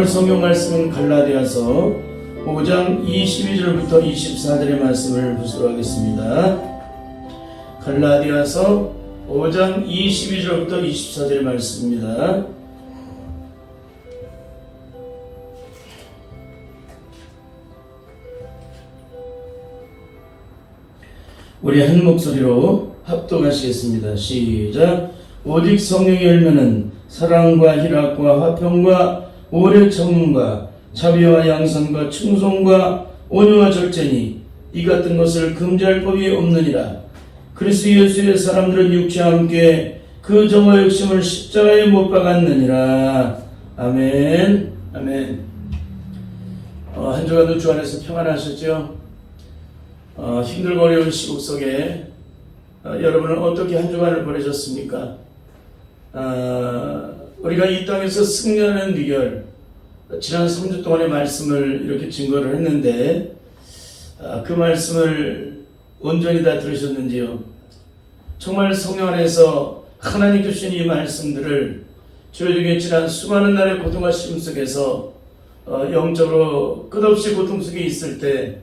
오늘 성경 말씀은 갈라디아서 5장 22절부터 24절의 말씀을 분석하겠습니다. 갈라디아서 5장 22절부터 24절의 말씀입니다. 우리 한 목소리로 합독하시겠습니다. 시작. 오직 성령의 열매는 사랑과 희락과 화평과 오래 참음과 자비와 양선과 충성과 온유와 절제니 이 같은 것을 금지할 법이 없느니라. 그리스도 예수의 사람들은 육체와 함께 그 정화 욕심을 십자가에 못 박았느니라. 아멘. 아멘. 한 주간도 주 안에서 평안하셨죠? 힘들고 어려운 시국 속에 여러분은 어떻게 한 주간을 보내셨습니까? 우리가 이 땅에서 승리하는 비결, 지난 3주 동안의 말씀을 이렇게 증거를 했는데 그 말씀을 온전히 다 들으셨는지요? 정말 성령 안에서 하나님께 주신 이 말씀들을 저에게 지난 수많은 날의 고통과 시름 속에서 영적으로 끝없이 고통 속에 있을 때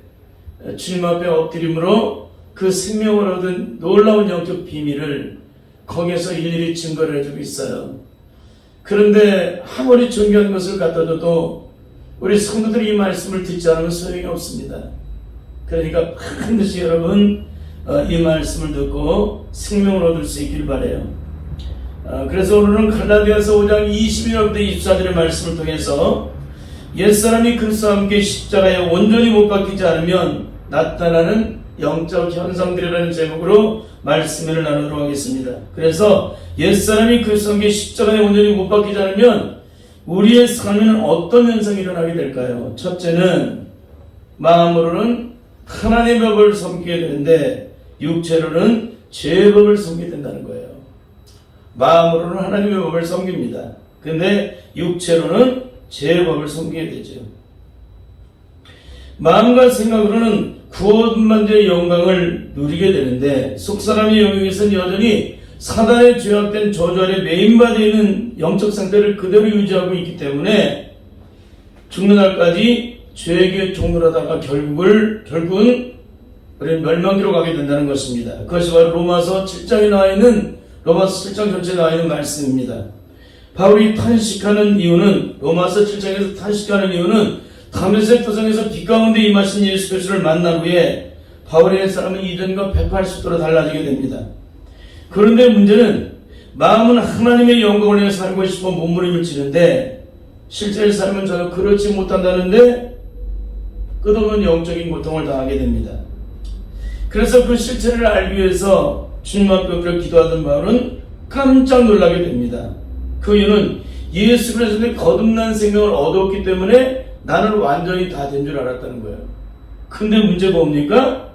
주님 앞에 엎드림으로 그 생명을 얻은 놀라운 영적 비밀을 거기에서 일일이 증거를 해주고 있어요. 그런데 아무리 존귀한 것을 갖다 줘도 우리 성도들이 이 말씀을 듣지 않으면 소용이 없습니다. 그러니까 반드시 여러분 이 말씀을 듣고 생명을 얻을 수 있길 바라요. 그래서 오늘은 갈라디아서 5장 22절부터 24절의 말씀을 통해서 옛사람이 그리스도와 함께 십자가에 온전히 못 박히지 않으면 나타나는 영적 현상들이라는 제목으로 말씀을 나누도록 하겠습니다. 그래서 옛사람이 그리스도와 함께 십자가에 온전히 못 박히지 않으면 우리의 삶에는 어떤 현상이 일어나게 될까요? 첫째는 마음으로는 하나님의 법을 섬기게 되는데 육체로는 죄의 법을 섬기게 된다는 거예요. 마음으로는 하나님의 법을 섬깁니다. 근데 육체로는 죄의 법을 섬기게 되죠. 마음과 생각으로는 구원만대의 영광을 누리게 되는데 속사람의 영역에서는 여전히 사단의 죄악된 저주 아래 매인받아 있는 영적 상태를 그대로 유지하고 있기 때문에 죽는 날까지 죄에게 종노하다가 결국은 우리는 멸망기로 가게 된다는 것입니다. 그것이 바로 로마서 7장에 나와 있는 로마서 7장 전체에 나와 있는 말씀입니다. 바울이 탄식하는 이유는 로마서 7장에서 탄식하는 이유는 다메섹 도상에서 빛 가운데 임하신 예수 그리스도를 만난 후에 바울의 사람은 이전과 180도로 달라지게 됩니다. 그런데 문제는 마음은 하나님의 영광을 위해 살고 싶어 몸부림을 치는데 실제의 삶은 전혀 그렇지 못한다는데 끝없는 영적인 고통을 당하게 됩니다. 그래서 그 실체를 알기 위해서 주님 앞에 엎드려 기도하던 바울은 깜짝 놀라게 됩니다. 그 이유는 예수 그리스도의 거듭난 생명을 얻었기 때문에 나는 완전히 다 된 줄 알았다는 거예요. 근데 문제가 뭡니까?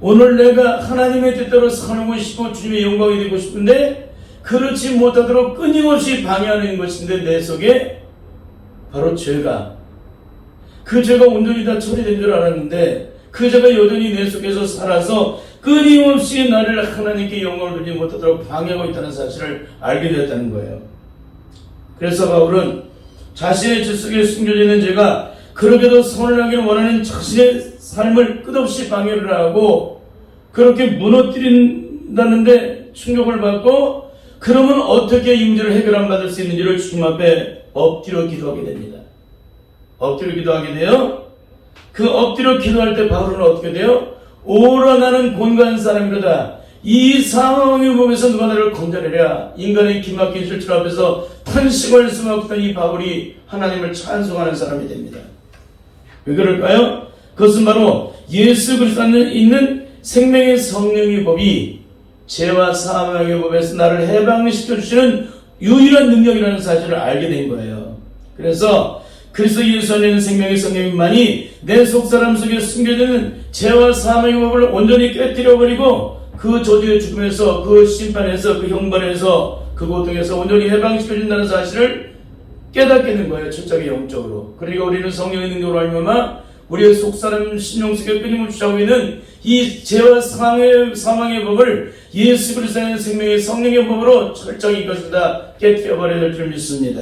오늘 내가 하나님의 뜻대로 살고 싶고 주님의 영광이 되고 싶은데 그렇지 못하도록 끊임없이 방해하는 것인데 내 속에 바로 죄가, 그 죄가 온전히 다 처리된 줄 알았는데 그 죄가 여전히 내 속에서 살아서 끊임없이 나를 하나님께 영광을 누리지 못하도록 방해하고 있다는 사실을 알게 되었다는 거예요. 그래서 바울은 자신의 죄 속에 숨겨져 있는 죄가 그렇게도 선을 원하는 자신의 삶을 끝없이 방해를 하고 그렇게 무너뜨린다는데 충격을 받고 그러면 어떻게 이 문제를 해결안 받을 수 있는지를 주님 앞에 엎드려 기도하게 됩니다. 엎드려 기도하게 돼요. 그 엎드려 기도할 때 바울은 어떻게 돼요? 오라 나는 곤고한 사람이로다. 이 사망의 몸에서 누가 나를 건져내랴. 인간의 기막힌 실출 앞에서 탄식할 수만 없던 이 바울이 하나님을 찬송하는 사람이 됩니다. 왜 그럴까요? 그것은 바로 예수 그리스도 안에 있는 생명의 성령의 법이 죄와 사망의 법에서 나를 해방시켜 주시는 유일한 능력이라는 사실을 알게 된 거예요. 그래서 그리스도 예수 안에 있는 생명의 성령만이 내 속사람 속에 숨겨지는 죄와 사망의 법을 온전히 깨뜨려버리고 그 저주의 죽음에서, 그 심판에서, 그 형벌에서, 그 고통에서 온전히 해방시켜준다는 사실을 깨닫게 된 거예요. 철저하게 영적으로. 그러니까 우리는 성령의 능력으로 알면 우리의 속사람 심령 속에 끊임없이 하고 있는 이 죄와 사망의 법을 예수 그리스도의 생명의 성령의 법으로 철저히 이것을 다 깨뜨려버려야 될 줄 믿습니다.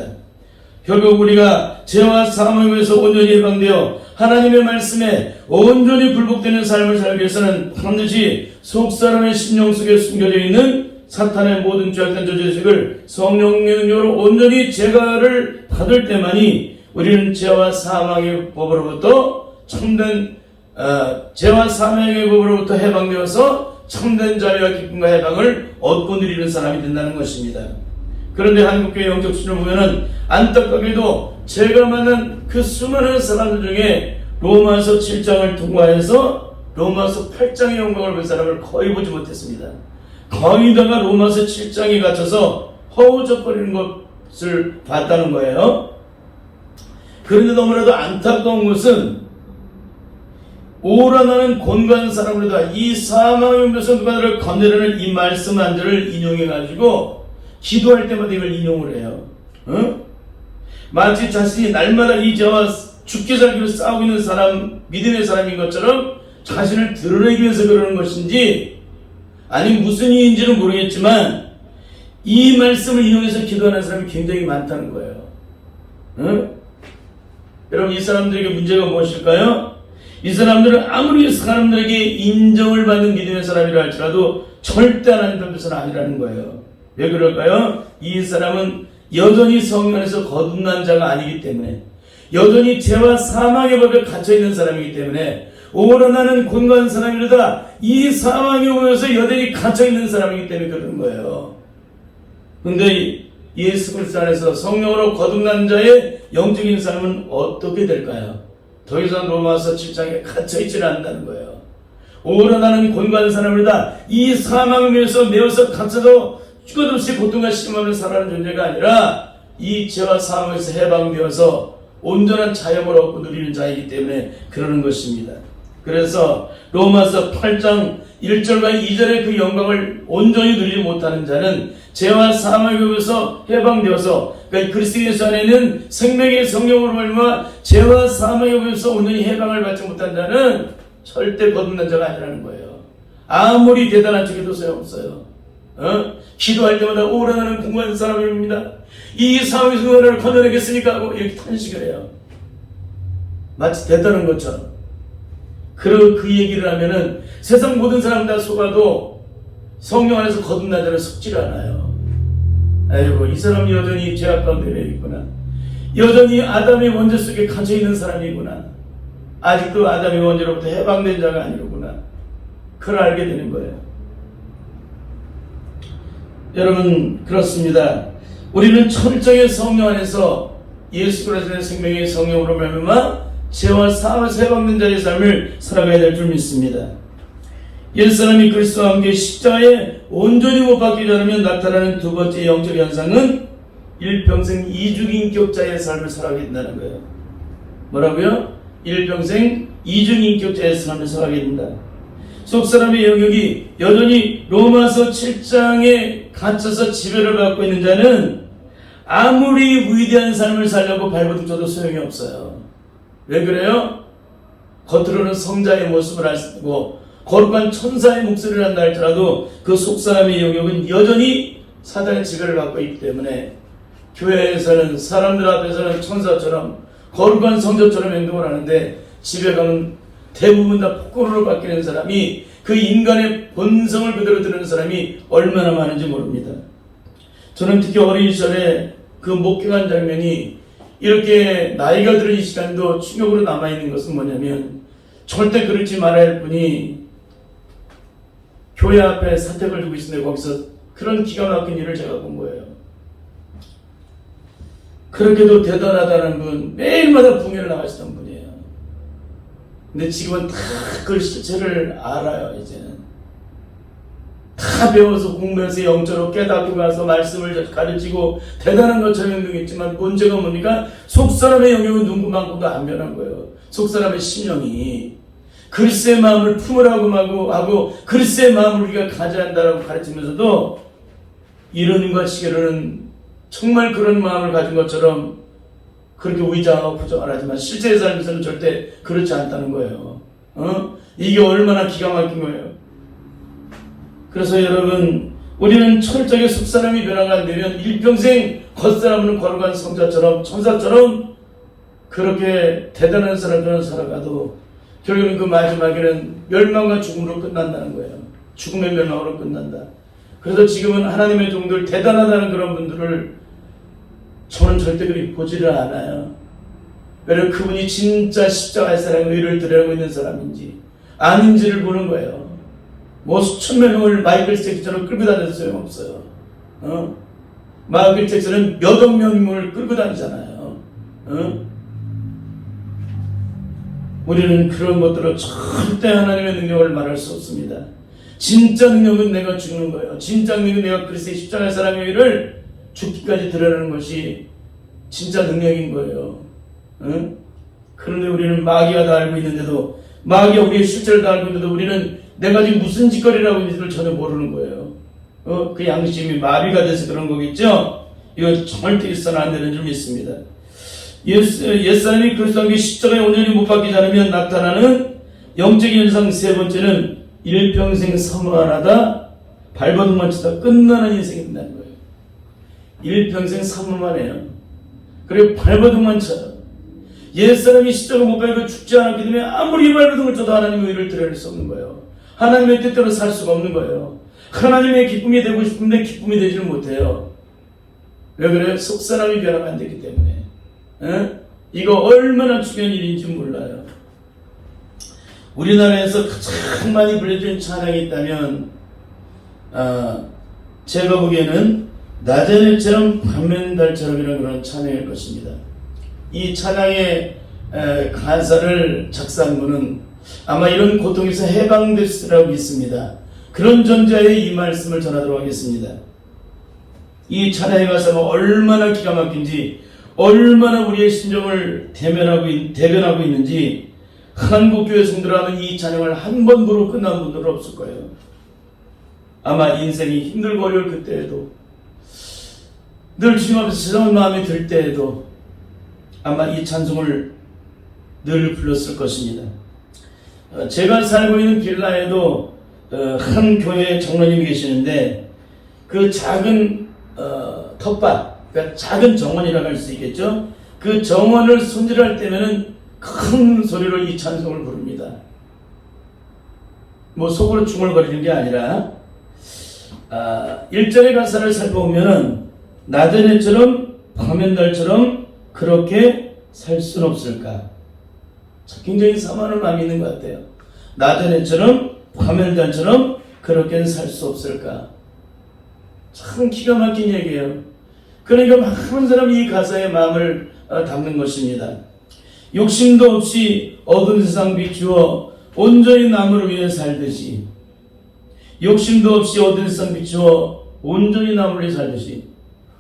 결국 우리가 죄와 사망에서 온전히 해방되어 하나님의 말씀에 온전히 굴복되는 삶을 살기 위해서는 반드시 속사람의 심령 속에 숨겨져 있는 사탄의 모든 죄악된 저주의식을 성령의 능력으로 온전히 제거를 받을 때만이 우리는 죄와 사망의 법으로부터 참된 죄와 사망의 법으로부터 해방되어서 참된 자유와 기쁨과 해방을 얻고 누리는 사람이 된다는 것입니다. 그런데 한국교회 영적 수준을 보면은 안타깝게도 제가 만난 그 수많은 사람들 중에 로마서 7장을 통과해서 로마서 8장의 영광을 본 사람을 거의 보지 못했습니다. 거기다가 로마서 7장에 갇혀서 허우적거리는 것을 봤다는 거예요. 그런데 너무나도 안타까운 것은 오라나는 곤고한 사람으로다 이 사망의 음료수 누가를 건네라는 이 말씀 한 절을 인용해가지고 기도할 때마다 이걸 인용을 해요. 마치 자신이 날마다 이 죄와 죽게 살기로 싸우고 있는 사람, 믿음의 사람인 것처럼 자신을 드러내기 위해서 그러는 것인지 아니 무슨 이유인지는 모르겠지만 이 말씀을 인용해서 기도하는 사람이 굉장히 많다는 거예요. 여러분 이 사람들에게 문제가 무엇일까요? 이 사람들은 아무리 사람들에게 인정을 받는 믿음의 사람이라 할지라도 절대 하나님 앞에서는 아니라는 거예요. 왜 그럴까요? 이 사람은 여전히 성령 안에서 거듭난 자가 아니기 때문에 여전히 죄와 사망의 법에 갇혀있는 사람이기 때문에 오라 나는 곤고한 사람이로다 이 사망에 오면서 여전히 갇혀있는 사람이기 때문에 그러는 거예요. 근데 예수 그리스도 안에서 성령으로 거듭난 자의 영적인 삶은 어떻게 될까요? 더 이상 로마서 7장에 갇혀있지는 않는다는 거예요. 오라 나는 곤고한 사람이로다 이 사망을 위해서 매어서 갇혀서 끝없이 고통과 시험하며 살아가는 존재가 아니라 이 죄와 사망에서 해방되어서 온전한 자유를 얻고 누리는 자이기 때문에 그러는 것입니다. 그래서 로마서 8장 1절과 2절의 그 영광을 온전히 누리지 못하는 자는 죄와 사망에서 해방되어서 그러니까 그리스도 예수 안에 있는 생명의 성령으로 말미암아 죄와 사망에서 온전히 해방을 받지 못한 자는 절대 거듭난 자가 아니라는 거예요. 아무리 대단한 척해도 소용없어요. 기도할 때마다 오라 나는 궁금한 사람입니다. 이 사망에서 너를 건너내겠습니까? 하고 이렇게 탄식을 해요. 마치 대단한 것처럼. 그 얘기를 하면은 세상 모든 사람 다 속아도 성령 안에서 거듭난 자는 속질 않아요. 아이고 이 사람이 여전히 죄악 가운데 있구나. 여전히 아담의 원죄 속에 갇혀있는 사람이구나. 아직도 아담의 원죄로부터 해방된 자가 아니로구나. 그걸 알게 되는 거예요. 여러분 그렇습니다. 우리는 철저히 성령 안에서 예수 그리스도의 생명의 성령으로 말미암아 죄와 사망에서 해방된 자의 삶을 살아가야 될 줄 믿습니다. 옛사람이 그리스도와 함께 십자가에 온전히 못 박히지 않으면 나타나는 두 번째 영적 현상은 일평생 이중인격자의 삶을 살아가게 된다는 거예요. 뭐라고요? 일평생 이중인격자의 삶을 살아가게 된다. 속사람의 영역이 여전히 로마서 7장에 갇혀서 지배를 받고 있는 자는 아무리 위대한 삶을 살려고 발버둥 쳐도 소용이 없어요. 왜 그래요? 겉으로는 성자의 모습을 하고 거룩한 천사의 목소리를 한다 할지라도 그 속사람의 영역은 여전히 사단의 지배를 받고 있기 때문에 교회에서는 사람들 앞에서는 천사처럼 거룩한 성자처럼 행동을 하는데 집에 가면 대부분 다 폭군으로 바뀌는 사람이 그 인간의 본성을 그대로 드러내는 사람이 얼마나 많은지 모릅니다. 저는 특히 어린 시절에 그 목격한 장면이 이렇게 나이가 들은 이 시간도 충격으로 남아있는 것은 뭐냐면 절대 그러지 말아야 할 분이 교회 앞에 사택을 두고 있는데 거기서 그런 기가 막힌 일을 제가 본 거예요. 그렇게도 대단하다는 분 매일마다 붕괴를 나가시던 분이에요. 근데 지금은 다 그 실체를 알아요. 이제는 다 배워서 공부해서 영적으로 깨닫고 가서 말씀을 가르치고 대단한 것처럼 행동했지만 문제가 뭡니까? 속사람의 영역은 눈구만큼도 안 변한 거예요. 속사람의 심령이 그리스도의 마음을 품으라고 하고 그리스도의 마음을 우리가 가져야 한다고 가르치면서도 이론과 시계로는 정말 그런 마음을 가진 것처럼 그렇게 위장하고 부정을 하지만 실제의 삶에서는 절대 그렇지 않다는 거예요. 이게 얼마나 기가 막힌 거예요. 그래서 여러분 우리는 철저하게 속사람이 변화가 안 되면 일평생 겉사람은 걸어간 성자처럼 천사처럼 그렇게 대단한 사람처럼 살아가도 결국은 그 마지막에는 멸망과 죽음으로 끝난다는 거예요. 죽음의 멸망으로 끝난다. 그래서 지금은 하나님의 종들 대단하다는 그런 분들을 저는 절대 그리 보지를 않아요. 왜냐하면 그분이 진짜 십자가의 사랑의 의를 드러내고 있는 사람인지 아닌지를 보는 거예요. 뭐 수천만 명을 마이클 잭슨처럼 끌고 다녀도 소용없어요. 마이클 잭슨은 몇억 명을 끌고 다니잖아요. 우리는 그런 것들로 절대 하나님의 능력을 말할 수 없습니다. 진짜 능력은 내가 죽는 거예요. 진짜 능력은 내가 그리스도의 십자가의 사랑의 의를 죽기까지 드러내는 것이 진짜 능력인 거예요. 그런데 우리는 마귀가 다 알고 있는데도, 마귀가 우리의 실체를 다 알고 있는데도 우리는 내가 지금 무슨 짓거리를 하고 있는지를 전혀 모르는 거예요. 그 양심이 마비가 돼서 그런 거겠죠? 이거 절대 있어서는 안 되는 줄 믿습니다. 옛사람이 그리스도의 십자가에 온전히 못 박히지 않으면 나타나는 영적인 현상 세 번째는 일평생 사모하다 발버둥만 치다 끝나는 인생이 된다는 거예요. 일평생 사모만 해요. 그리고 발버둥만 쳐요. 옛사람이 십자가 못 박히고 죽지 않았기 때문에 아무리 발버둥을 쳐도 하나님의 의를 드러낼 수 없는 거예요. 하나님의 뜻대로 살 수가 없는 거예요. 하나님의 기쁨이 되고 싶은데 기쁨이 되지는 못해요. 왜 그래요? 속사람이 변하면 안 되기 때문에. 이거 얼마나 중요한 일인지 몰라요. 우리나라에서 가장 많이 불려진 찬양이 있다면 제가 보기에는 나자렛처럼 밤맨달처럼이라는 그런 찬양일 것입니다. 이 찬양의 가사를 작사한 분은 아마 이런 고통에서 해방됐으라고 믿습니다. 그런 전자의 이 말씀을 전하도록 하겠습니다. 이 찬양의 가사가 얼마나 기가 막힌지, 얼마나 우리의 심정을 대변하고 있는지 한국교회 성도라면 이 찬양을 한 번 부르고 끝난 분들은 없을 거예요. 아마 인생이 힘들고 어려울 그때에도, 늘 주님 앞에서 세상을 마음에 들 때에도 아마 이 찬송을 늘 불렀을 것입니다. 제가 살고 있는 빌라에도 한 교회 장로님이 계시는데 그 작은 텃밭, 그러니까 작은 정원이라고 할 수 있겠죠. 그 정원을 손질할 때면은 큰 소리로 이 찬송을 부릅니다. 뭐 속으로 중얼거리는 게 아니라 1절의 가사를 살펴보면은 나자렛처럼 밤앤달처럼 그렇게 살 수는 없을까. 굉장히 사모하는 마음이 있는 것 같아요. 나자렛처럼 밤앤달처럼 그렇게는 살 수 없을까. 참 기가 막힌 얘기예요. 그러니까 많은 사람이 이 가사의 마음을 담는 것입니다. 욕심도 없이 어두운 세상 비추어 온전히 남을 위해 살듯이, 욕심도 없이 어두운 세상 비추어 온전히 남을 위해 살듯이.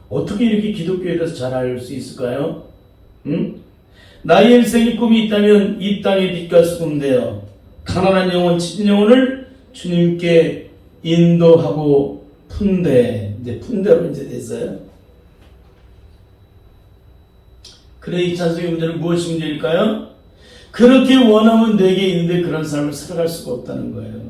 어떻게 이렇게 기독교에 대해서 잘 알 수 있을까요? 나의 일생의 꿈이 있다면 이 땅의 빛과 수금 되어 가난한 영혼, 지친 영혼을 주님께 인도하고 푼대. 이제 푼대로 이제 됐어요. 그래, 이 찬송의 문제는 무엇이 문제일까요? 그렇게 원하면 내게 있는데 그런 삶을 살아갈 수가 없다는 거예요.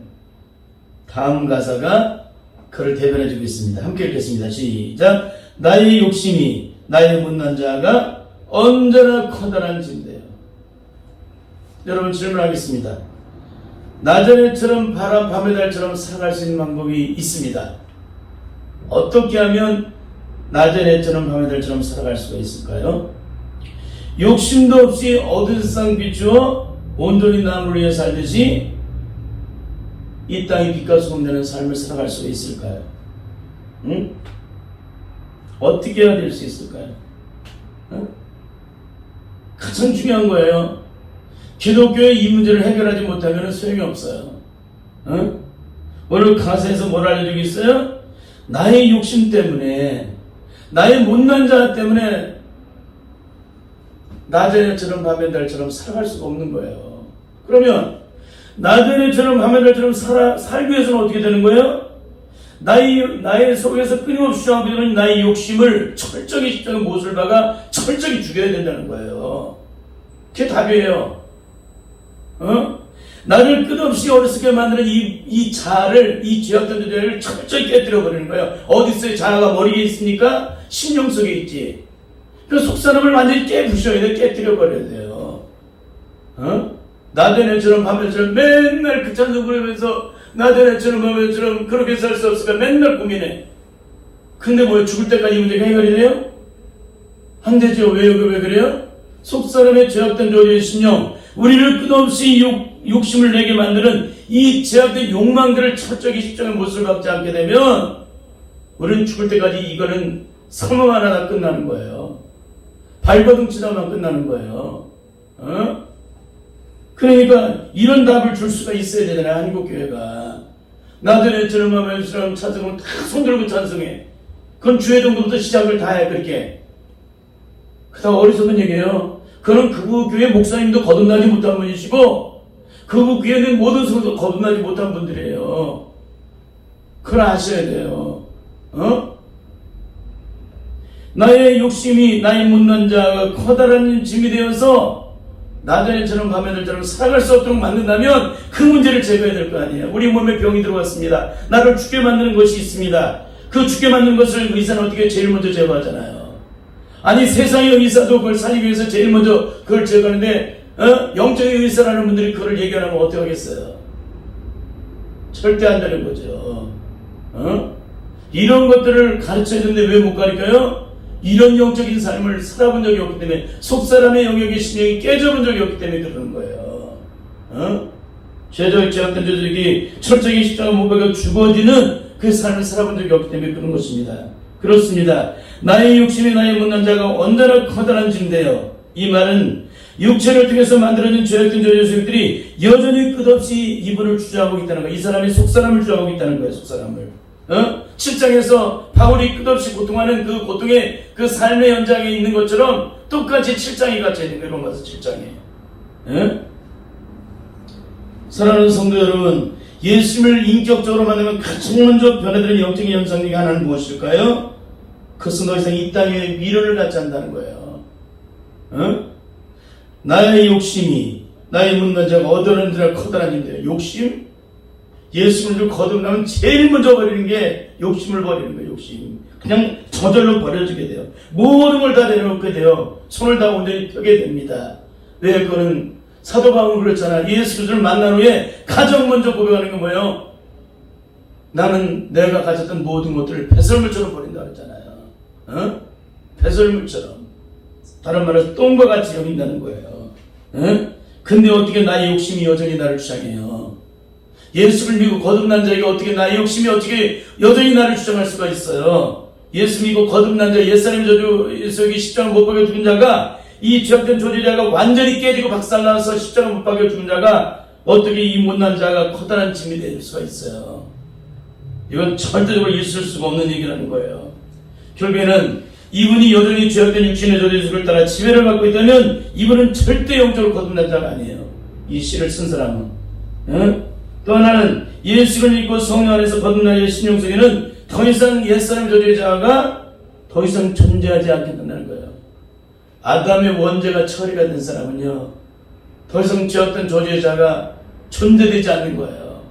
다음 가사가 그를 대변해주고 있습니다. 함께 읽겠습니다. 시작. 나의 욕심이 나의 못난 자가 언제나 커다란 짐대요. 여러분 질문하겠습니다. 나자렛처럼 밤의 달처럼 살아갈 수 있는 방법이 있습니다. 어떻게 하면 나자렛처럼 밤의 달처럼 살아갈 수가 있을까요? 욕심도 없이 어두운 세상 비추어 온전히 남을 위해 살듯이 이 땅이 빛과 소금 되는 삶을 살아갈 수가 있을까요? 어떻게 해야 될 수 있을까요? 가장 중요한 거예요. 기독교의 이 문제를 해결하지 못하면 소용이 없어요. 오늘 가사에서 뭘 알려주고 있어요? 나의 욕심 때문에, 나의 못난 자 때문에 나자렛처럼 밤의 달처럼 살아갈 수가 없는 거예요. 그러면 나자렛처럼 밤의 달처럼 살기 위해서는 어떻게 되는 거예요? 나의 속에서 끊임없이 주장하고 있는 나의 욕심을 철저히 십자가 못을 박아 철저히 죽여야 된다는 거예요. 그게 답이에요. 나를 끝없이 어리석게 만드는 이 자아를, 이 죄악된 죄를 철저히 깨뜨려 버리는 거예요. 어디 있어요? 자아가 머리에 있습니까? 심령 속에 있지. 그 속사람을 완전히 깨부셔야 돼. 깨뜨려버려야 돼요. 나대네처럼 밤에처럼 맨날 그 찬송 부르면서 나대네처럼 밤에처럼 그렇게 살 수 없을까 맨날 고민해. 근데 뭐야, 죽을 때까지 이 문제가 해결이 돼요? 안 되죠. 왜요? 왜 그래요? 속사람의 죄악된 조리의 심령, 우리를 끝없이 욕심을 내게 만드는 이 죄악된 욕망들을 철저히 십자가의 못을 박지 않게 되면 우리는 죽을 때까지 이거는 사망 하나 끝나는 거예요. 발버둥 치다만 끝나는 거예요. 그러니까 이런 답을 줄 수가 있어야 되잖아요. 한국교회가. 나들의처럼 마음처럼 찬송을 다 손들고 찬송해. 그건 주의 정도부터 시작을 다 해. 그렇게. 그다음 어리석은 얘기예요. 그는 그 교회 목사님도 거듭나지 못한 분이시고 그 교회는 모든 성도 거듭나지 못한 분들이에요. 그걸 아셔야 돼요. 나의 욕심이 나의 못난 자가 커다란 짐이 되어서 나전에처럼 밤에들처럼 살아갈 수 없도록 만든다면 그 문제를 제거해야 될 거 아니에요. 우리 몸에 병이 들어왔습니다. 나를 죽게 만드는 것이 있습니다. 그 죽게 만드는 것을 의사는 어떻게 제일 먼저 제거하잖아요. 아니 세상의 의사도 그걸 살리기 위해서 제일 먼저 그걸 제거하는데 영적인 의사라는 분들이 그걸 얘기하면 어떻게 하겠어요? 절대 안 되는 거죠. 이런 것들을 가르쳐야 되는데 왜 못 가르쳐요? 이런 영적인 삶을 살아본 적이 없기 때문에, 속사람의 영역의 신령이 깨져본 적이 없기 때문에 그러는 거예요. 죄적 죄악된 자들에게 철저히 십자가 못 박아 죽어지는 그 삶을 살아본 적이 없기 때문에 그런 것입니다. 그렇습니다. 나의 욕심이 나의 못난 자가 언제나 커다란 짐인데요. 이 말은 육체를 통해서 만들어진 죄악된 죄들이 여전히 끝없이 이분을 주장하고 있다는 거예요. 이 사람이 속사람을 주장하고 있다는 거예요. 속사람을. 7장에서 바울이 끝없이 고통하는 그 고통의 그 삶의 현장에 있는 것처럼 똑같이 7장이 갇혀 있는 거예요. 로마서 7장에. 사랑하는 성도 여러분, 예수님을 인격적으로 만나면 가장 먼저 변화되는 영적인 현상 중에 하나는 무엇일까요? 그것은 더 이상 이 땅에 미련을 갖지 않는다는 거예요. 나의 욕심이 나의 못난 자가 얻어낸 데라 커다란 힘이에요. 욕심? 예수님을 거듭나면 제일 먼저 버리는 게 욕심을 버리는 거예요. 욕심. 그냥 저절로 버려지게 돼요. 모든 걸 다 내려놓게 돼요. 손을 다 온전히 펴게 됩니다. 왜? 그거는 사도 바울은 그랬잖아. 예수 그리스도를 만난 후에 가장 먼저 고백하는 게 뭐예요? 나는 내가 가졌던 모든 것들을 배설물처럼 버린다 그랬잖아요. 배설물처럼. 다른 말로 똥과 같이 여긴다는 거예요. 근데 어떻게 나의 욕심이 여전히 나를 주장해요? 예수를 믿고 거듭난 자에게 어떻게 나의 욕심이 어떻게 여전히 나를 주장할 수가 있어요? 예수 믿고 거듭난 자, 옛사람의 저주 속에 십자가 못 박여 죽은 자가, 이 죄악된 조제자가 완전히 깨지고 박살나서 십자가 못 박여 죽은 자가 어떻게 이 못난 자가 커다란 짐이 될 수가 있어요? 이건 절대적으로 있을 수가 없는 얘기라는 거예요. 결국에는 이분이 여전히 죄악된 육신의 조제수를 따라 지배를 받고 있다면 이분은 절대 영적으로 거듭난 자가 아니에요. 이 시를 쓴 사람은. 또 하나는 예수를 믿고 성령 안에서 거듭난 자의 신령 속에는 더 이상 옛사람 조제자가 더 이상 존재하지 않게 된다는 거예요. 아담의 원죄가 처리가 된 사람은요, 더 이상 죄악된 조제자가 존재되지 않는 거예요.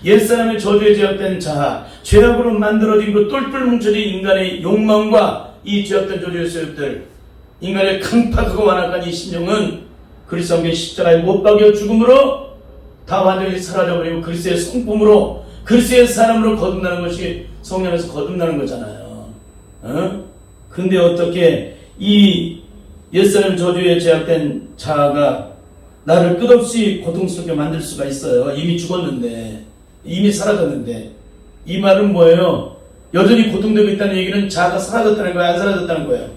옛사람의 저주에 죄악된 자, 죄악으로 만들어진 그 똘똘 뭉쳐진 인간의 욕망과 이 죄악된 조주의 소욕들, 인간의 강팍하고 완악한 이 심령은 그리스도의 십자가에 못 박여 죽음으로 다 완전히 사라져버리고 그리스도의 성품으로, 그리스도의 사람으로 거듭나는 것이 성령에서 거듭나는 거잖아요. 근데 어떻게 이 옛사람 저주에 제약된 자아가 나를 끝없이 고통스럽게 만들 수가 있어요? 이미 죽었는데, 이미 사라졌는데. 이 말은 뭐예요? 여전히 고통되고 있다는 얘기는 자아가 사라졌다는 거예요? 안 사라졌다는 거예요?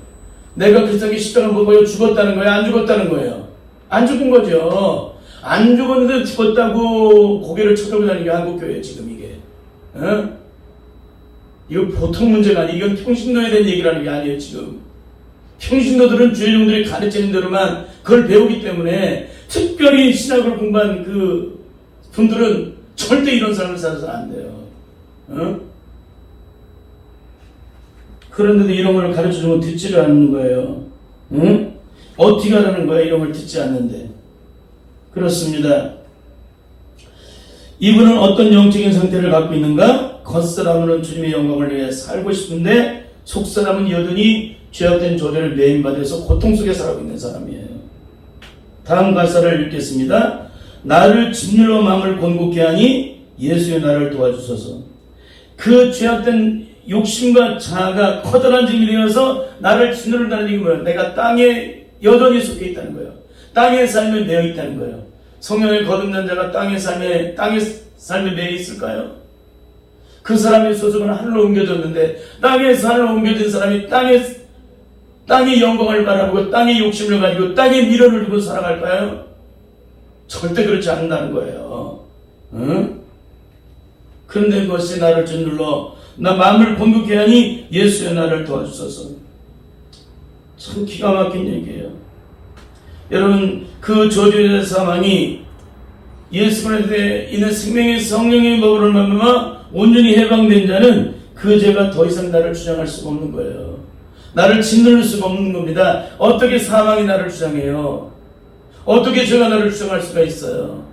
내가 그리스도의 십자가를 못 박여 죽었다는 거예요? 안 죽었다는 거예요? 안 죽은 거죠. 안 죽었는데 죽었다고 고개를 쳐들고 다니는 게 한국교회예요, 지금 이게. 이거 보통 문제가 아니에요. 이건 평신도에 대한 얘기라는 게 아니에요, 지금. 평신도들은 주의종들이 가르치는 대로만 그걸 배우기 때문에, 특별히 신학을 공부한 그 분들은 절대 이런 삶을 살아서는 안 돼요. 그런데도 이런 걸 가르쳐주면 듣지를 않는 거예요. 어떻게 하라는 거야, 이런 걸 듣지 않는데. 그렇습니다. 이분은 어떤 영적인 상태를 갖고 있는가? 겉사람으로는 주님의 영광을 위해 살고 싶은데 속사람은 여전히 죄악된 저주를 매인받아서 고통 속에 살아가고 있는 사람이에요. 다음 가사를 읽겠습니다. 나를 짓눌러 마음을 곤곡케 하니 예수의 나를 도와주소서. 그 죄악된 욕심과 자아가 커다란 짐이 되어서 나를 짓누른다는 얘기는 뭐예요? 내가 땅에 여전히 속해 있다는 거예요. 땅의 삶에 매여 있다는 거예요. 성령의 거듭난 자가 땅의 삶에 매여 있을까요? 그 사람의 소속은 하늘로 옮겨졌는데 땅에서 하늘로 옮겨진 사람이 땅의 영광을 바라보고 땅의 욕심을 가지고 땅의 미련을 두고 살아갈까요? 절대 그렇지 않는다는 거예요. 응? 그런데 그것이 나를 짓눌러 나 마음을 곤곡케 하니 예수의 나를 도와주소서. 참 기가 막힌 얘기예요. 여러분, 그 저주의 사망이 예수 그리스도에 있는 생명의 성령의 법으로 말미암아 온전히 해방된 자는 그 죄가 더 이상 나를 주장할 수가 없는 거예요. 나를 짓누를 수가 없는 겁니다. 어떻게 사망이 나를 주장해요? 어떻게 죄가 나를 주장할 수가 있어요?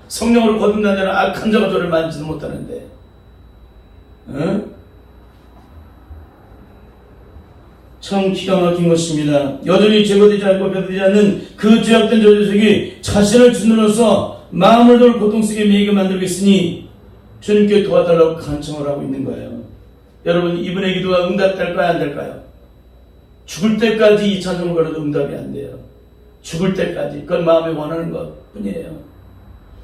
성령으로 거듭난 자는 악한 자가 저를 만지도 못하는데, 응? 참 기가 막힌 것입니다. 여전히 제거되지 않고 변되지 않는 그 죄악된 저주색이 자신을 짓눌러서 마음을 돌 고통 속에 매이게 만들겠으니 주님께 도와달라고 간청을 하고 있는 거예요. 여러분, 이분의 기도가 응답될까요? 안 될까요? 죽을 때까지 이 찬송을 걸어도 응답이 안 돼요. 죽을 때까지. 그건 마음에 원하는 것 뿐이에요.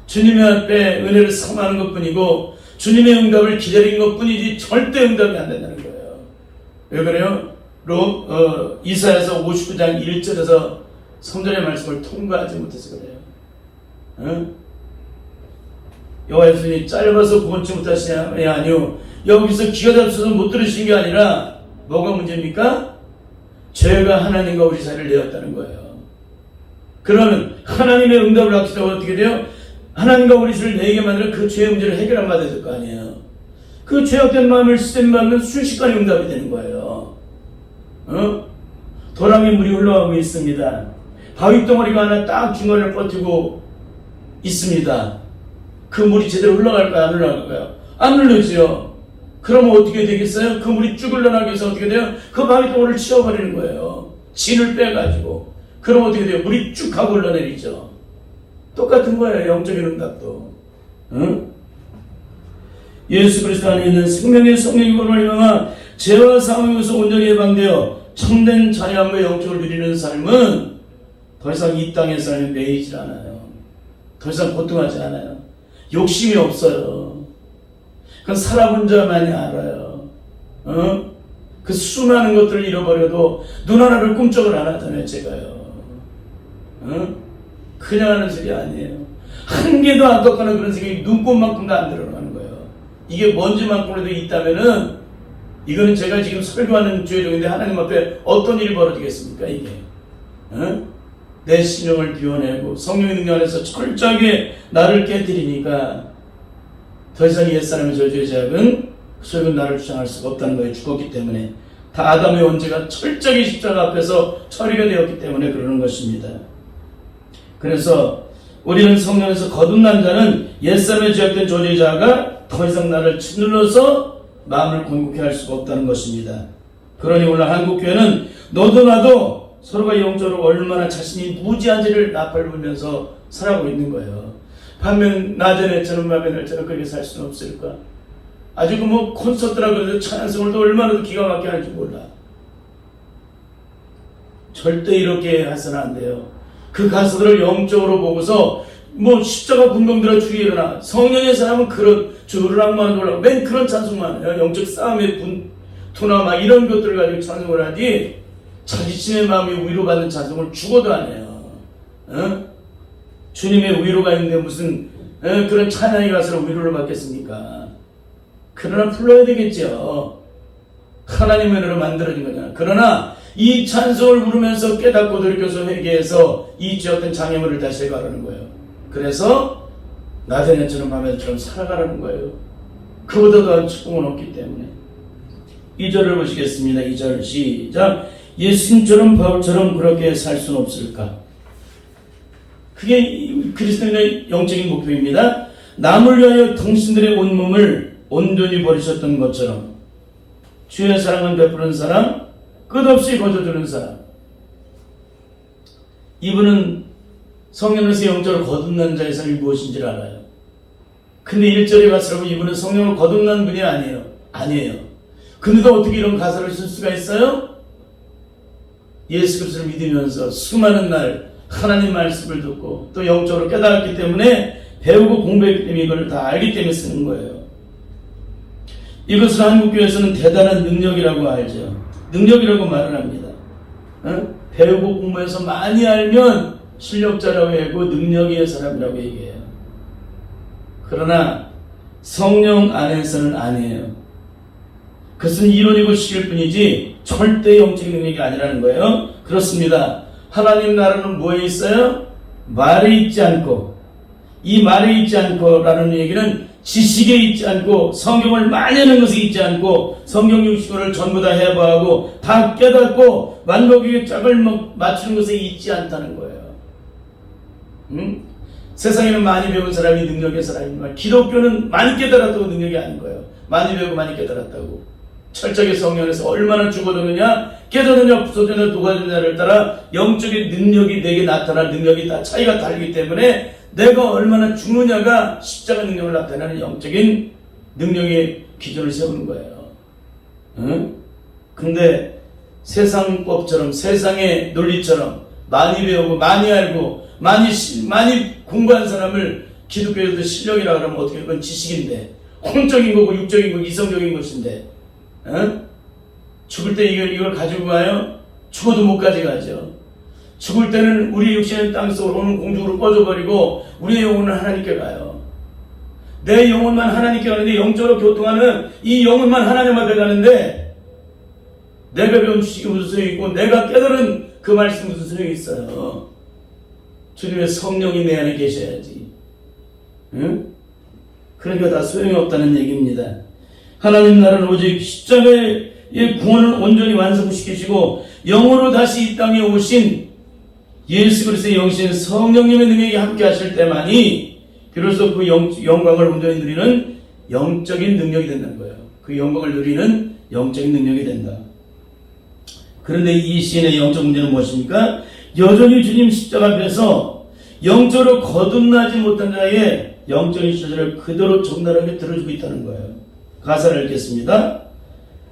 주님의 앞에 은혜를 사모하는 것 뿐이고 주님의 응답을 기다린 것 뿐이지 절대 응답이 안 된다는 거예요. 왜 그래요? 이사야서 59장 1절에서 3절의 말씀을 통과하지 못해서 그래요. 응? 여호와의 손이 짧아서 구원치 못하시냐이 아니요, 여기서 귀가 잡혀서 못 들으신 게 아니라 뭐가 문제입니까? 죄가 하나님과 우리 사이를 내었다는 거예요. 그러면 하나님의 응답을 합시다고 어떻게 돼요? 하나님과 우리 사이를 내게 만들어 그 죄의 문제를 해결한 받아야 될 거 아니에요. 그 죄악된 마음을 시샘받으면 순식간에 응답이 되는 거예요. 도랑에 물이 흘러가고 있습니다. 바위덩어리가 하나 딱 중간을 버티고 있습니다. 그 물이 제대로 흘러갈까요? 안 흘러갈까요? 안 흘러지요. 그러면 어떻게 되겠어요? 그 물이 쭉 흘러나가기 위해서 어떻게 돼요? 그 바위덩어리를 치워버리는 거예요. 진을 빼가지고. 그러면 어떻게 돼요? 물이 쭉 하고 흘러내리죠. 똑같은 거예요. 영적인 응답도. 응? 예수 그리스도 안에 있는 생명의 성령의 권을 이용한 죄와 사망에서 온전히 해방되어 참된 자녀함과 영적을 누리는 삶은 더 이상 이 땅의 삶에 매이질 않아요. 더 이상 고통하지 않아요. 욕심이 없어요. 그건 살아본 자만이 알아요. 그 수많은 것들을 잃어버려도 눈 하나를 꿈쩍을 안 하잖아요. 제가요. 그냥 하는 소리 아니에요. 한 개도 아깝거나 그런 생각이 눈꽃만큼도 안 들어가는 거예요. 이게 먼지만큼이라도 있다면은 이거는 제가 지금 설교하는 죄종인데 하나님 앞에 어떤 일이 벌어지겠습니까? 이게 내 신용을 비워내고 성령의 능력 안에서 철저하게 나를 깨뜨리니까 더 이상 옛사람의 저주의 죄악은 소용은 나를 주장할 수가 없다는 거예요. 죽었기 때문에. 다 아담의 원죄가 철저하게 십자가 앞에서 처리가 되었기 때문에 그러는 것입니다. 그래서 우리는 성령에서 거듭난 자는 옛사람의 죄악된 저주의 자가 더 이상 나를 짓눌러서 마음을 곤곡해 할 수가 없다는 것입니다. 그러니 오늘 한국교회는 너도 나도 서로가 영적으로 얼마나 자신이 무지한 죄를 나팔 불면서 살아가고 있는 거예요. 반면 낮에 내처럼 밤에 날처럼 그렇게 살 수는 없을까? 아주 콘서트라 그래도 찬양성을 또 얼마나 더 기가 막히게 할지 몰라. 절대 이렇게 해서는 안 돼요. 그 가수들을 영적으로 보고서 십자가 군병들아 주의 일어나. 성령의 사람은 그런 주를 악마는 올라 맨 그런 찬송만 해요. 영적 싸움의 분투나 막 이런 것들을 가지고 찬송을 하지 자신의 마음이 위로받는 찬송을 죽어도 안 해요. 주님의 위로가 있는데 무슨 그런 찬양이 가서 위로를 받겠습니까? 그러나 불러야 되겠죠. 하나님의 은혜로 만들어진 거잖아. 그러나 이 찬송을 부르면서 깨닫고 돌이켜서 회개해서 이 죄악된 장애물을 다시 해가라는 거예요. 그래서 낮에처럼 밤에처럼 살아가라는 거예요. 그보다 더한 축복은 없기 때문에. 2절을 보시겠습니다. 2절 시작. 예수님처럼 바울처럼 그렇게 살 수는 없을까? 그게 그리스도인의 영적인 목표입니다. 남을 위하여 당신들의 온몸을 온전히 버리셨던 것처럼 주의 사랑은 베푸는 사람, 끝없이 거저주는 사람. 이분은 성령에서 영적으로 거듭난 자의 삶이 무엇인지를 알아요. 근데 1절에 갈수록 이분은 성령을 거듭난 분이 아니에요. 아니에요. 근데도 어떻게 이런 가사를 쓸 수가 있어요? 예수 그리스도를 믿으면서 수많은 날 하나님 말씀을 듣고 또 영적으로 깨달았기 때문에 배우고 공부했기 때문에 이걸 다 알기 때문에 쓰는 거예요. 이것을 한국교회에서는 대단한 능력이라고 알죠. 능력이라고 말을 합니다. 배우고 공부해서 많이 알면 실력자라고 하고 능력의 사람이라고 얘기해요. 그러나 성령 안에서는 아니에요. 그것은 이론이고 시일 뿐이지 절대 영적인 능력이 아니라는 거예요. 그렇습니다. 하나님 나라는 뭐에 있어요? 말에 있지 않고, 이 말에 있지 않고 라는 얘기는 지식에 있지 않고 성경을 많이 하는 것에 있지 않고 성경 60권을 전부 다 해부하고 다 깨닫고 만복의 짝을 맞추는 것에 있지 않다는 거예요. 세상에는 많이 배운 사람이 능력의 사람이지만 기독교는 많이 깨달았다고 능력이 아닌 거예요. 많이 배우고 많이 깨달았다고. 철저하게 성령 안에서 얼마나 죽어졌느냐, 깨졌느냐, 부서졌느냐, 녹아졌느냐를 따라 영적인 능력이 내게 나타날 능력이 다 차이가 다르기 때문에 내가 얼마나 죽느냐가 십자가 능력을 나타내는 영적인 능력의 기준을 세우는 거예요. 근데 세상법처럼, 세상의 논리처럼 많이 배우고 많이 알고 많이 공부한 사람을 기독교에서 실력이라고 하면 어떻게 그건 지식인데, 혼적인 거고 육적인 거고 이성적인 것인데, 죽을 때 이걸 가지고 가요? 죽어도 못 가져가죠. 죽을 때는 우리 육신은 땅속으로 오는 공중으로 꺼져버리고 우리의 영혼은 하나님께 가요. 내 영혼만 하나님께 가는데, 영적으로 교통하는 이 영혼만 하나님 앞에 가는데, 내가 배운 지식이 무슨 소용이 있고 내가 깨달은 그 말씀 무슨 소용이 있어요. 주님의 성령이 내 안에 계셔야지. 그러니까 다 소용이 없다는 얘기입니다. 하나님 나라는 오직 십자가의 구원을 온전히 완성시키시고 영으로 다시 이 땅에 오신 예수 그리스도의 영신 성령님의 능력이 함께 하실 때만이 비로소 그 영광을 온전히 누리는 영적인 능력이 된다는 거예요. 그 영광을 누리는 영적인 능력이 된다. 그런데 이 시인의 영적 문제는 무엇입니까? 여전히 주님 십자가 앞에서 영적으로 거듭나지 못한 자의 영적인 실체를 그대로 적나라하게 들어주고 있다는 거예요. 가사를 읽겠습니다.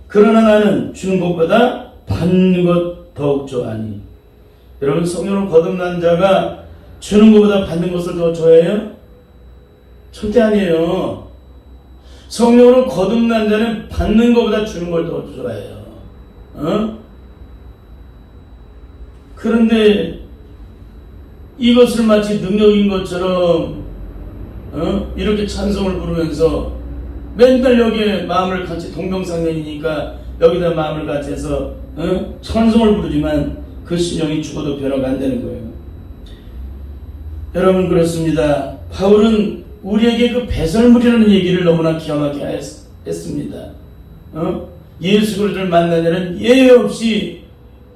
그러나 나는 주는 것보다 받는 것 더욱 좋아하니. 여러분, 성령으로 거듭난 자가 주는 것보다 받는 것을 더 좋아해요? 절대 아니에요. 성령으로 거듭난 자는 받는 것보다 주는 걸 더 좋아해요. 그런데 이것을 마치 능력인 것처럼 이렇게 찬송을 부르면서 맨날 여기에 마음을 같이 동병상련이니까 여기다 마음을 같이 해서 찬송을 부르지만 그 신령이 죽어도 변화가 안 되는 거예요. 여러분, 그렇습니다. 바울은 우리에게 그 배설물이라는 얘기를 너무나 기가 막히게 했습니다. 예수 그리스도를 만난 자는 예외 없이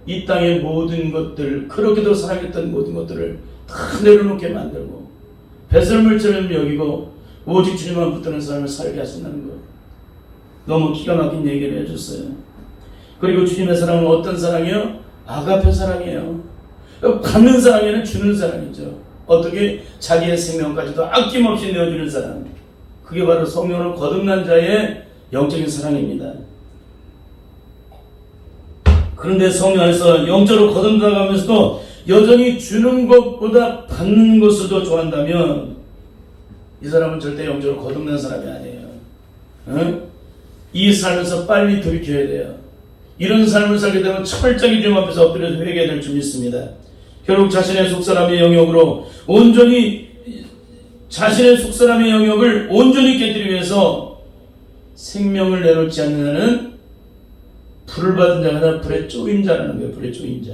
이 땅의 모든 것들, 그렇게도 사랑했던 모든 것들을 다 내려놓게 만들고 배설물처럼 여기고 오직 주님만 붙드는 사람을 살게 하신다는 것. 너무 기가 막힌 얘기를 해줬어요. 그리고 주님의 사랑은 어떤 사랑이에요? 아가페 사랑이에요. 받는 사랑에는 주는 사랑이죠. 어떻게? 자기의 생명까지도 아낌없이 내어주는 사랑. 그게 바로 성령으로 거듭난 자의 영적인 사랑입니다. 그런데 성령 안에서 영적으로 거듭나가면서도 여전히 주는 것보다 받는 것을 더 좋아한다면 이 사람은 절대 영적으로 거듭난 사람이 아니에요. 이 삶에서 빨리 돌이켜야 돼요. 이런 삶을 살게 되면 철저히 주님 앞에서 엎드려서 회개해야 될 줄 믿습니다. 결국 자신의 속사람의 영역으로 온전히 자신의 속사람의 영역을 온전히 깨뜨리기 위해서 생명을 내놓지 않는 자는 불을 받은 자가 아니라 불에 쪼인 자라는 거예요. 불에 쪼인 자.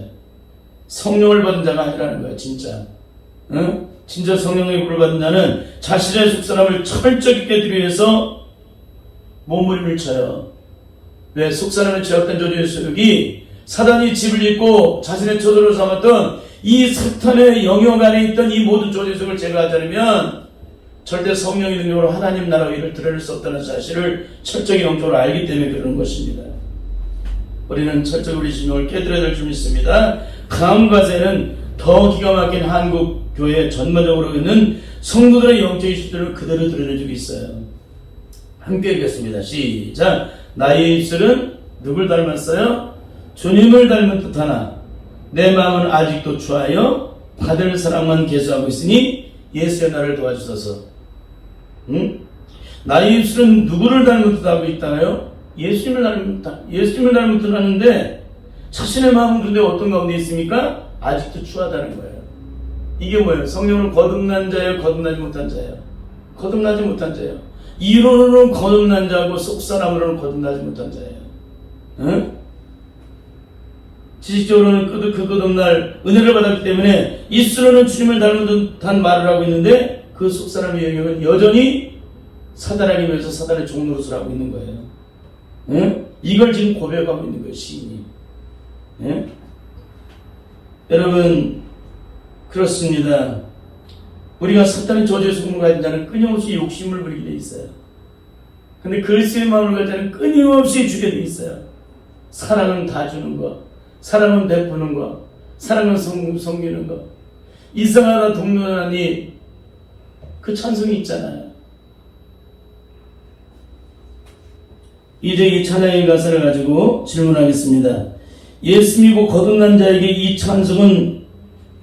성령을 받은 자가 아니라는 거예요. 진짜. 진짜 성령의 불을 받은 자는 자신의 속사람을 철저히 깨뜨리기 위해서 몸부림을 쳐요. 왜? 속사람의 죄악된 저주의 소욕이 사단이 집을 짓고 자신의 처소로 삼았던 이 사탄의 영역 안에 있던 이 모든 저주의 소욕을 제거하지 않으면 절대 성령의 능력으로 하나님 나라 일을 드러낼 수 없다는 사실을 철저히 영적으로 알기 때문에 그러는 것입니다. 우리는 철저히 우리 신용을 깨뜨려야 될 줄 믿습니다. 다음 과제는 더 기가 막힌 한국 교회 전반적으로 있는 성도들의 영적인 실들을 그대로 드러내주고 있어요. 함께 읽겠습니다. 시작. 나의 입술은 누굴 닮았어요? 주님을 닮은 듯하나 내 마음은 아직도 추하여 받을 사랑만 계수하고 있으니 예수의 나를 도와주소서. 나의 입술은 누구를 닮은 듯하고 있다요? 예수님을 닮은 듯하는데 자신의 마음은 그런데 어떤 가운데 있습니까? 아직도 추하다는 거예요. 이게 뭐예요? 성령으로 거듭난 자예요? 거듭나지 못한 자예요? 거듭나지 못한 자예요. 이론으로는 거듭난 자고 속사람으로는 거듭나지 못한 자예요. 응? 지식적으로는 그 거듭날 은혜를 받았기 때문에 입술로는 주님을 닮은 듯한 말을 하고 있는데 그 속사람의 영역은 여전히 사단에게 위해서 사단의 종노릇을 하고 있는 거예요. 응? 이걸 지금 고백하고 있는 거예요, 시인이. 응? 여러분, 그렇습니다. 우리가 사탄의 저주의 속을 가진 자는 끊임없이 욕심을 부리게 돼 있어요. 근데 그리스도의 마음을 가진 자는 끊임없이 주게 돼 있어요. 사랑은 다 주는 거, 사랑은 베푸는 거, 사랑은 섬기는 거. 이상하다 동료하니 그 찬송이 있잖아요. 이제 이 찬양의 가사를 가지고 질문하겠습니다. 예수 믿고 거듭난 자에게 이 찬송은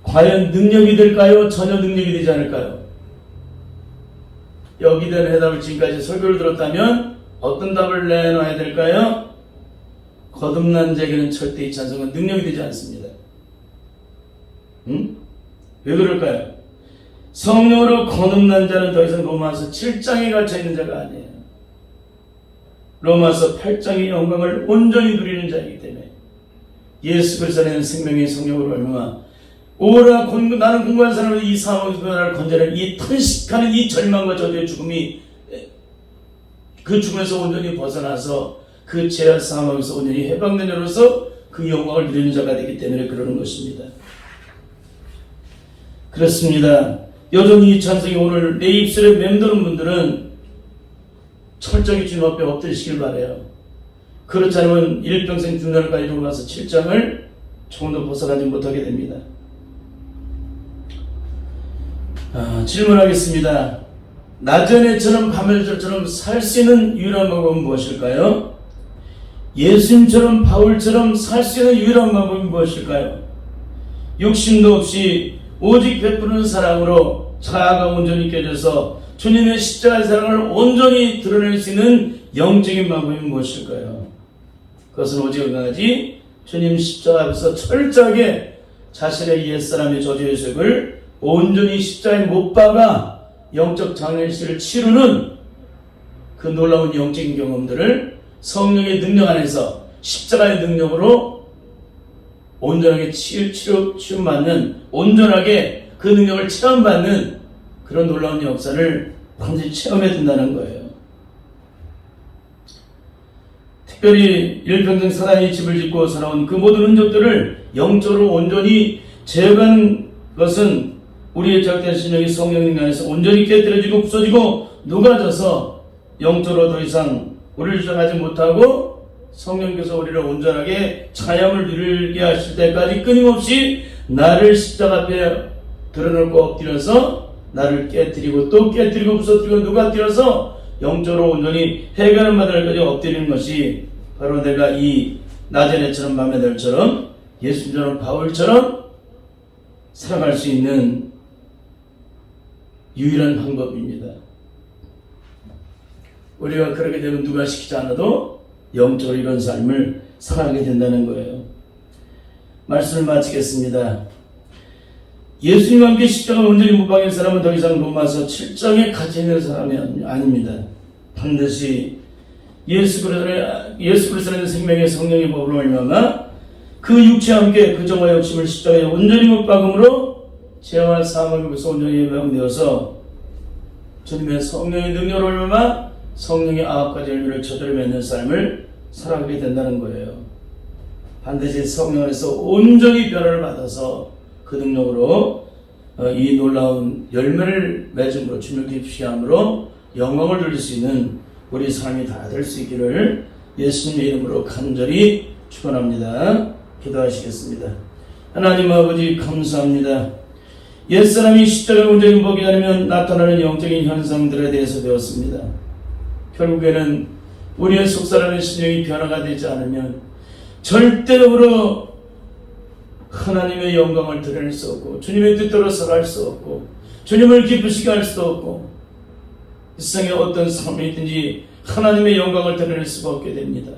과연 능력이 될까요? 전혀 능력이 되지 않을까요? 여기에 대한 해답을 지금까지 설교를 들었다면 어떤 답을 내놔야 될까요? 거듭난 자에게는 절대 이 찬송은 능력이 되지 않습니다. 왜 그럴까요? 성령으로 거듭난 자는 더 이상 로마서 7장에 갇혀있는 자가 아니에요. 로마서 8장의 영광을 온전히 누리는 자이기 때문에 예수 그리스도 안에 생명의 성령으로 얼마나 오라 나는 공부한 사람은 이 상황에서 나를 건져낼 이 탄식하는 이 절망과 저주의 죽음이 그 죽음에서 온전히 벗어나서 그 죄악 상황에서 온전히 해방된 자로서 그 영광을 누리는 자가 되기 때문에 그러는 것입니다. 그렇습니다. 여전히 이 찬송이 오늘 내 입술에 맴도는 분들은 철저히 주님 앞에 엎드리시길 바라요. 그렇지 않으면 일평생 중단을까지 돌아가서 7장을 조금도 벗어나지 못하게 됩니다. 질문하겠습니다. 낮은 해처럼 밤의 절처럼 살 수 있는 유일한 방법은 무엇일까요? 예수님처럼 바울처럼 살 수 있는 유일한 방법은 무엇일까요? 욕심도 없이 오직 베푸는 사랑으로 자아가 온전히 깨져서 주님의 십자가의 사랑을 온전히 드러낼 수 있는 영적인 방법이 무엇일까요? 그것은 오직 한 가지 주님 십자가 앞에서 철저하게 자신의 옛사람의 저주의 죄를 온전히 십자가에 못 박아 영적 장례식을 치르는 그 놀라운 영적인 경험들을 성령의 능력 안에서 십자가의 능력으로 온전하게 치유받는 온전하게 그 능력을 체험받는 그런 놀라운 역사를 반드시 체험해야 된다는 거예요. 특별히 일평생 사단이 집을 짓고 살아온 그 모든 흔적들을 영적으로 온전히 제거한 것은 우리의 잘못된 신령이 성령 안에서 온전히 깨뜨려지고 부서지고 녹아져서 영적으로 더 이상 우리를 주장하지 못하고 성령께서 우리를 온전하게 차양을 누리게 하실 때까지 끊임없이 나를 십자가 앞에 드러놓고 엎드려서 나를 깨뜨리고 또 깨뜨리고 부서뜨리고 녹아뜨려서 영적으로 온전히 해결을 받을 때까지 엎드리는 것이 바로 내가 이 낮의 해처럼 밤의 달처럼 예수님처럼 바울처럼 살아갈 수 있는 유일한 방법입니다. 우리가 그렇게 되면 누가 시키지 않아도 영적으로 이런 삶을 살아가게 된다는 거예요. 말씀을 마치겠습니다. 예수님과 함께 십자가 온전히 못 박인 사람은 더 이상 로마서 7장에 갇혀있는 사람이 아닙니다. 반드시 예수 그리스도의 생명의 성령의 법으로 말미암아 그 육체와 함께 그 정화의 욕심을 십자가에 온전히 못 박음으로 죄와 사망을 위해서 온전히 예방되어서 주님의 성령의 능력으로 말미암아 성령의 아홉 가지 열매를 저절로 맺는 삶을 살아가게 된다는 거예요. 반드시 성령 안에서 온전히 변화를 받아서 그 능력으로 이 놀라운 열매를 맺음으로 주님을 기쁘시게 함으로 영광을 돌릴 수 있는 우리 삶이 다 될 수 있기를 예수님의 이름으로 간절히 축원합니다. 기도하시겠습니다. 하나님 아버지 감사합니다. 옛사람이 십자가를 온전히 보게 하려면 나타나는 영적인 현상들에 대해서 배웠습니다. 결국에는 우리의 속사람의 신령이 변화가 되지 않으면 절대적으로 하나님의 영광을 드러낼 수 없고 주님의 뜻대로 살아갈 수 없고 주님을 기쁘시게 할 수 없고 이 세상에 어떤 삶이든지 하나님의 영광을 드러낼 수가 없게 됩니다.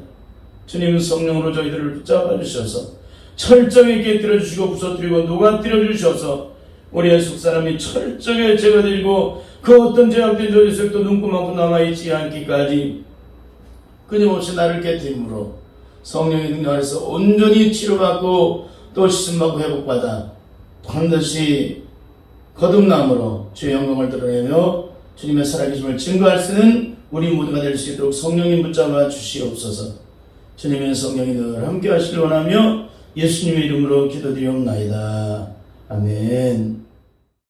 주님은 성령으로 저희들을 붙잡아 주셔서 철저하게 깨뜨려 주시고 부서뜨리고 녹아뜨려 주셔서 우리의 속사람이 철저하게 제거되고 그 어떤 제약된 저주색도 눈금하고 남아있지 않기까지 끊임없이 나를 깨뜨림으로 성령의 능력 안에서 온전히 치료받고 또 씻음받고 회복받아 반드시 거듭남으로 주의 영광을 드러내며 주님의 살아계심을 증거할 수 있는 우리 모두가 될 수 있도록 성령님 붙잡아 주시옵소서. 주님의 성령이 늘 함께 하시길 원하며 예수님의 이름으로 기도드리옵나이다. 아멘.